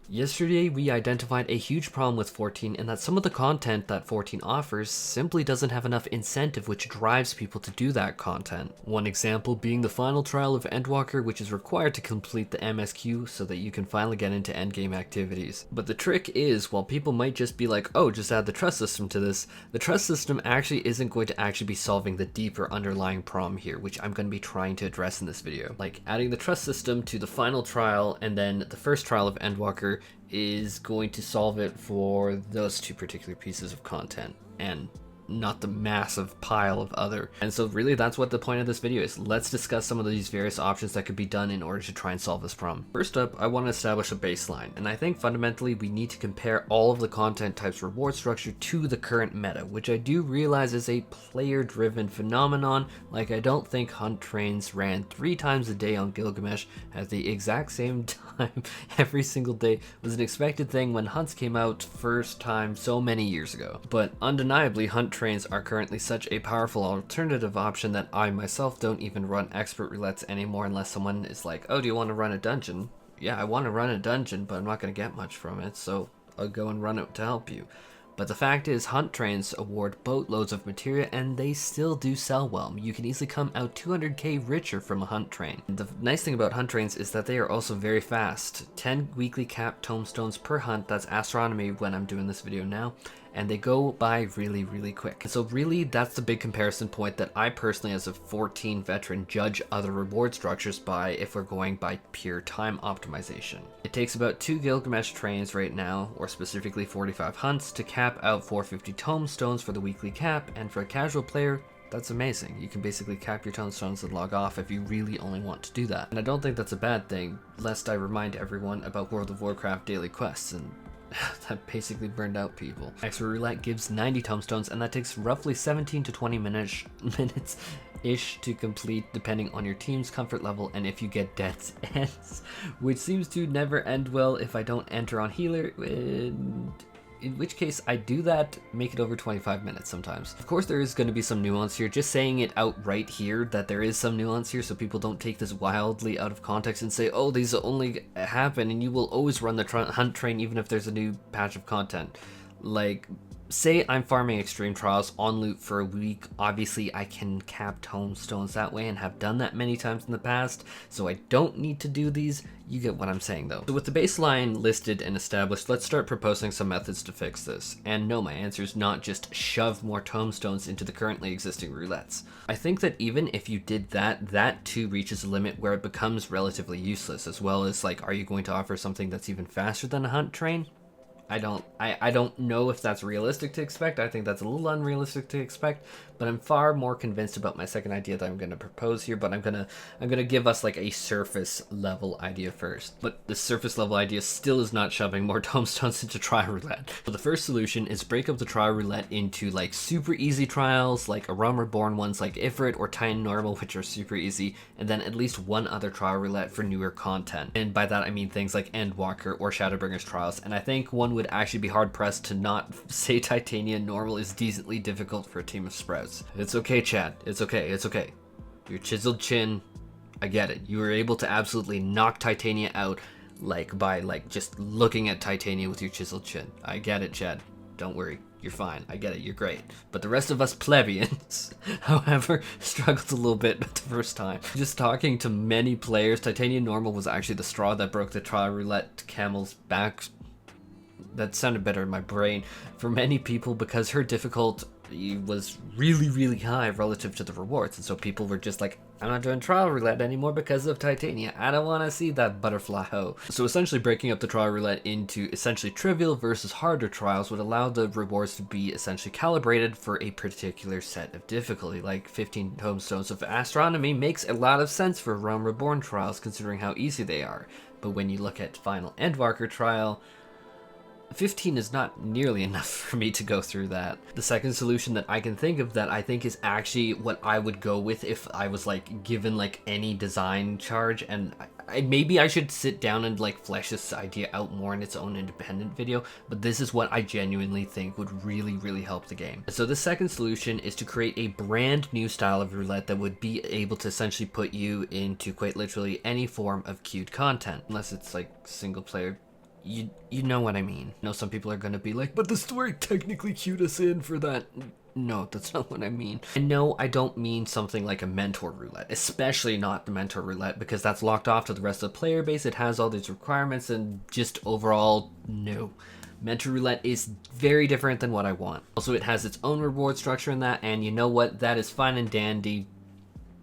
Yesterday, we identified a huge problem with 14 in that some of the content that 14 offers simply doesn't have enough incentive which drives people to do that content. One example being the final trial of Endwalker, which is required to complete the MSQ so that you can finally get into endgame activities. But the trick is, while people might just be like, oh, just add the trust system to this, the trust system actually isn't going to actually be solving the deeper underlying problem here, which I'm going to be trying to address in this video. Like, adding the trust system to the final trial and then the first trial of Endwalker is going to solve it for those two particular pieces of content and not the massive pile of other. And so really that's what the point of this video is. Let's discuss some of these various options that could be done in order to try and solve this problem. First up, I want to establish a baseline, and I think fundamentally we need to compare all of the content types reward structure to the current meta, which I do realize is a player driven phenomenon. Like, I don't think hunt trains ran 3 times a day on Gilgamesh at the exact same time every single day was an expected thing when hunts came out first time so many years ago. But undeniably, hunt trains are currently such a powerful alternative option that I myself don't even run expert roulettes anymore unless someone is like, oh, do you want to run a dungeon? Yeah, I want to run a dungeon, but I'm not going to get much from it, so I'll go and run it to help you. But the fact is, hunt trains award boatloads of materia and they still do sell well. You can easily come out 200k richer from a hunt train. The nice thing about hunt trains is that they are also very fast. 10 weekly capped tomestones per hunt, that's astronomy when I'm doing this video now, and they go by really quick. So really, that's the big comparison point that I personally, as a 14 veteran, judge other reward structures by if we're going by pure time optimization. It takes about 2 Gilgamesh trains right now, or specifically 45 hunts, to cap out 450 tomestones for the weekly cap, and for a casual player, that's amazing. You can basically cap your tomestones and log off if you really only want to do that. And I don't think that's a bad thing, lest I remind everyone about World of Warcraft daily quests, and that basically burned out people. Expert Roulette gives 90 tomestones, and that takes roughly 17 to 20 minutes-ish to complete, depending on your team's comfort level and if you get death's ends, which seems to never end well if I don't enter on healer, in which case I do that, make it over 25 minutes sometimes. Of course there is going to be some nuance here, just saying it outright here that there is some nuance here so people don't take this wildly out of context and say, oh, these only happen and you will always run the hunt train even if there's a new patch of content. Like, say I'm farming extreme trials on loot for a week, obviously I can cap tomestones that way and have done that many times in the past, so I don't need to do these. You get what I'm saying though. So with the baseline listed and established, let's start proposing some methods to fix this. And no, my answer is not just shove more tomestones into the currently existing roulettes. I think that even if you did that, that too reaches a limit where it becomes relatively useless, as well as like, are you going to offer something that's even faster than a hunt train? I don't know if that's realistic to expect. I think that's a little unrealistic to expect, but I'm far more convinced about my second idea that I'm going to propose here, but I'm going to give us like a surface level idea first. But the surface level idea still is not shoving more tomestones into trial roulette. So the first solution is break up the trial roulette into like super easy trials, like a Realm Reborn ones like Ifrit or Titan Normal, which are super easy, and then at least one other trial roulette for newer content. And by that I mean things like Endwalker or Shadowbringers trials, and I think one would actually be hard pressed to not say Titania Normal is decently difficult for a team of Sprouts. It's okay, Chad. It's okay. It's okay. Your chiseled chin, I get it. You were able to absolutely knock Titania out like by like just looking at Titania with your chiseled chin. I get it, Chad. Don't worry. You're fine. I get it. You're great. But the rest of us plebeians, however, struggled a little bit the first time. Just talking to many players, Titania Normal was actually the straw that broke the trial roulette camel's back. That sounded better in my brain for many people because her difficulty was really high relative to the rewards, and so people were just like, I'm not doing trial roulette anymore because of Titania. I don't want to see that butterfly hoe. So essentially breaking up the trial roulette into essentially trivial versus harder trials would allow the rewards to be essentially calibrated for a particular set of difficulty. Like 15 tomestones of astronomy makes a lot of sense for Realm Reborn trials considering how easy they are, but when you look at final Endwalker trial, 15 is not nearly enough for me to go through that. The second solution that I can think of that I think is actually what I would go with if I was like given like any design charge, and maybe I should sit down and like flesh this idea out more in its own independent video, but this is what I genuinely think would really help the game. So the second solution is to create a brand new style of roulette that would be able to essentially put you into quite literally any form of queued content, unless it's like single player you know what I mean. I know some people are gonna be like, but the story technically cued us in for that. No, that's not what I mean. And no, I don't mean something like a mentor roulette, especially not the mentor roulette, because that's locked off to the rest of the player base. It has all these requirements and just overall, no. Mentor roulette is very different than what I want. Also, it has its own reward structure in that, and you know what? That is fine and dandy.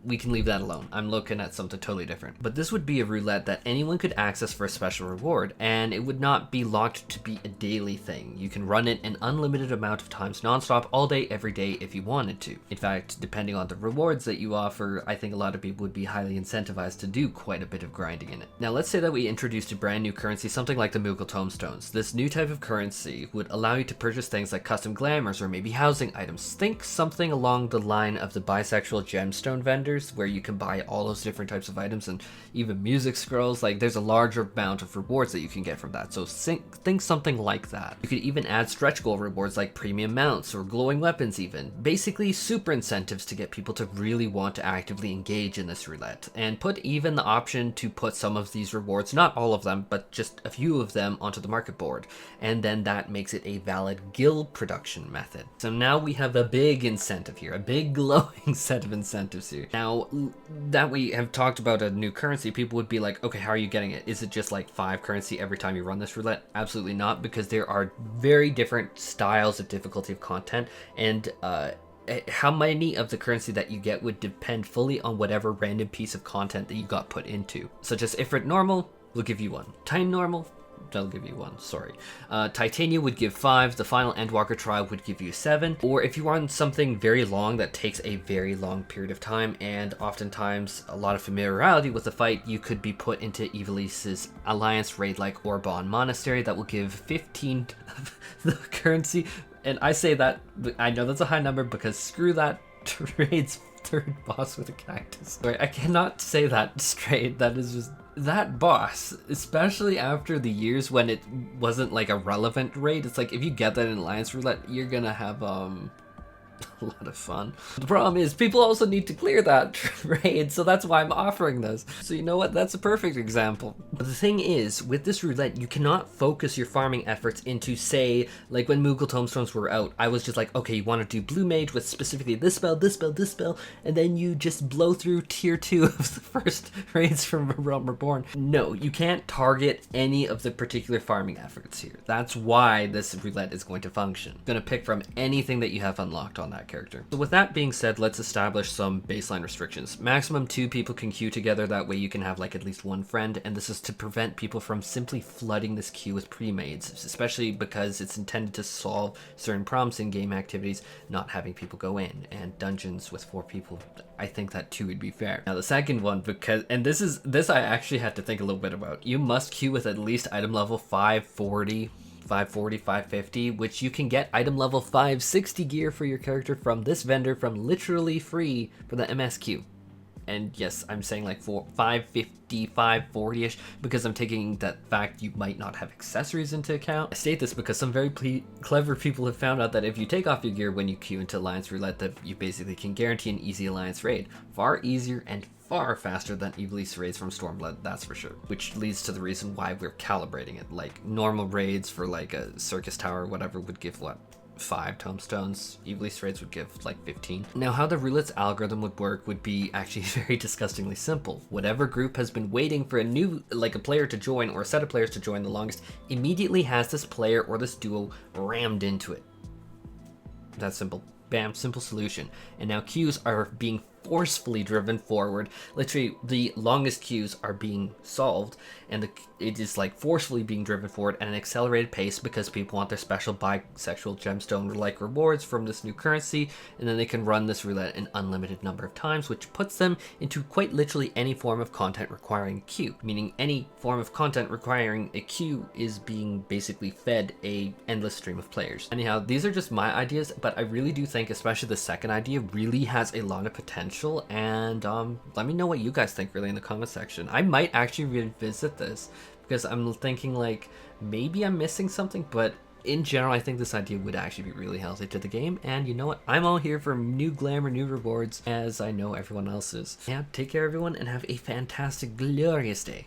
We can leave that alone. I'm looking at something totally different. But this would be a roulette that anyone could access for a special reward, and it would not be locked to be a daily thing. You can run it an unlimited amount of times nonstop, all day, every day if you wanted to. In fact, depending on the rewards that you offer, I think a lot of people would be highly incentivized to do quite a bit of grinding in it. Now let's say that we introduced a brand new currency, something like the Moogle tomestones. This new type of currency would allow you to purchase things like custom glamours or maybe housing items. Think something along the line of the bisexual gemstone vendor, where you can buy all those different types of items and even music scrolls. Like, there's a larger amount of rewards that you can get from that, so think something like that. You could even add stretch goal rewards like premium mounts or glowing weapons even. Basically super incentives to get people to really want to actively engage in this roulette, and put even the option to put some of these rewards, not all of them, but just a few of them, onto the market board, and then that makes it a valid guild production method. So now we have a big incentive here, a big glowing set of incentives here. Now that we have talked about a new currency, people would be like, okay, how are you getting it? Is it just like 5 currency every time you run this roulette? Absolutely not, because there are very different styles of difficulty of content, and how many of the currency that you get would depend fully on whatever random piece of content that you got put into. Such as Ifrit normal, we'll give you 1. Time normal, they'll give you 1, sorry. Titania would give 5, the final Endwalker trial would give you 7, or if you want something very long that takes a very long period of time and oftentimes a lot of familiarity with the fight, you could be put into Ivalice's alliance raid like Orbon Monastery that will give 15 of the currency. And I say that, I know that's a high number because screw that raid's 3rd boss with a cactus. Sorry, I cannot say that straight. That is just, that boss, especially after the years when it wasn't like a relevant raid, it's like if you get that in Alliance Roulette, you're gonna have a lot of fun. The problem is people also need to clear that raid, so that's why I'm offering this. So you know what, that's a perfect example. But the thing is, with this roulette, you cannot focus your farming efforts into, say, like when Moogle tomestones were out, I was just like, okay, you want to do blue mage with specifically this spell, this spell, this spell, and then you just blow through tier 2 of the first raids from Realm Reborn. No, you can't target any of the particular farming efforts here. That's why this roulette is going to function. It's going to pick from anything that you have unlocked on that character. So with that being said, let's establish some baseline restrictions. Maximum 2 people can queue together, that way you can have like at least 1 friend, and this is to prevent people from simply flooding this queue with pre-mades, especially because it's intended to solve certain problems in game activities, not having people go in, and dungeons with 4 people, I think that 2 would be fair. Now the second one, because, and this I actually had to think a little bit about, you must queue with at least item level 540, 550, which you can get item level 560 gear for your character from this vendor from literally free for the MSQ. And yes, I'm saying like 550, 540-ish, because I'm taking that fact you might not have accessories into account. I state this because some very clever people have found out that if you take off your gear when you queue into Alliance Roulette, that you basically can guarantee an easy Alliance raid. Far easier and far faster than Ivalice raids from Stormblood, that's for sure. Which leads to the reason why we're calibrating it. Like normal raids for like a Circus Tower or whatever would give what? 5 tomestones. Ivalice raids would give like 15. Now how the roulette's algorithm would work would be actually very disgustingly simple. Whatever group has been waiting for a player to join or a set of players to join the longest immediately has this player or this duo rammed into it. That's simple. Bam, simple solution. And now queues are being forcefully driven forward. Literally, the longest queues are being solved, and it is like forcefully being driven forward at an accelerated pace because people want their special bisexual gemstone-like rewards from this new currency, and then they can run this roulette an unlimited number of times, which puts them into quite literally any form of content requiring a queue, meaning any form of content requiring a queue is being basically fed a endless stream of players. Anyhow, these are just my ideas, but I really do think especially the second idea really has a lot of potential, and let me know what you guys think really in the comment section. I might actually revisit this because I'm thinking like maybe I'm missing something, but in general I think this idea would actually be really healthy to the game, and you know what, I'm all here for new glamour, new rewards, as I know everyone else is. Yeah, take care everyone and have a fantastic glorious day.